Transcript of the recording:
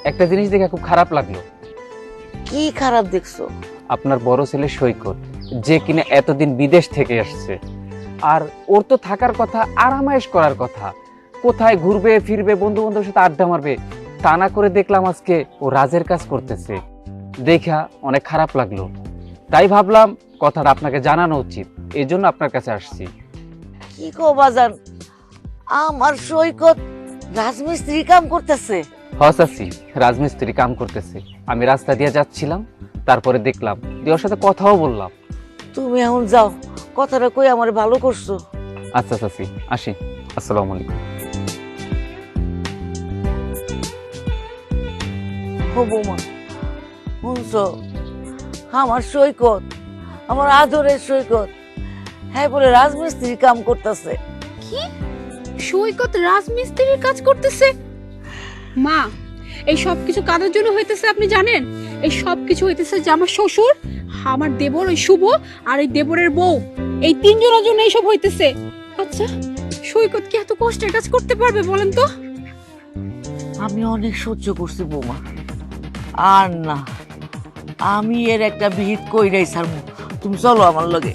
একটা জিনিস দেখে খুব খারাপ লাগলো। কি খারাপ দেখছো? আপনার বড় ছেলে সৈকত, যে কিনা এতদিন বিদেশ থেকে আসছে, আর ওর তো থাকার কথা, আরামায়েশ করার কথা, কোথায় ঘুরবে ফিরবে, বন্ধু বান্ধবের সাথে আড্ডা মারবে, তা না করে দেখলাম আজকে ও রাজের কাজ করতেছে। দেখা অনেক খারাপ লাগলো, তাই ভাবলাম কথাটা আপনাকে জানানো উচিত, এই জন্য আপনার কাছে আসছি। কি কো বাজান, আমার সৈকত রাজমিস্ত্রি কাম করতেছে? হসাসি রাজমিস্ত্রি কাম করতেছে। আমি রাস্তা দিয়ে যাচ্ছিলাম, তারপরে দেখলাম, দিয়ে ওর সাথে কথাও বললাম। তুমি এখন যাও, কথাটা কই আমার ভালো করছো। আচ্ছা চাচি, আসি। আসসালামু আলাইকুম। ও বৌমা, শুনছো? আমার সৈকত, আমার আদরের সৈকত, হ্যাঁ বলে রাজমিস্ত্রি কাম করতেছে। কি? সৈকত রাজমিস্ত্রির কাজ করতেছে? মা, এই সব কিছু কাদের জন্য হইতেছে আপনি জানেন? এই সব কিছু হইতেছে যে আমার শ্বশুর, আমার দেবর ওই শুভ, আর এই দেবরের বউ, এই তিনজনের জন্য এইসব হইতেছে। আচ্ছা, সৈকত কি এত কষ্টের কাজ করতে পারবে বলেন তো? আমি অনেক সহ্য করছি বৌমা, আর না, আমি এর একটা বিহিত কইরাই ছাড়বো। তুমি চলো আমার লগে।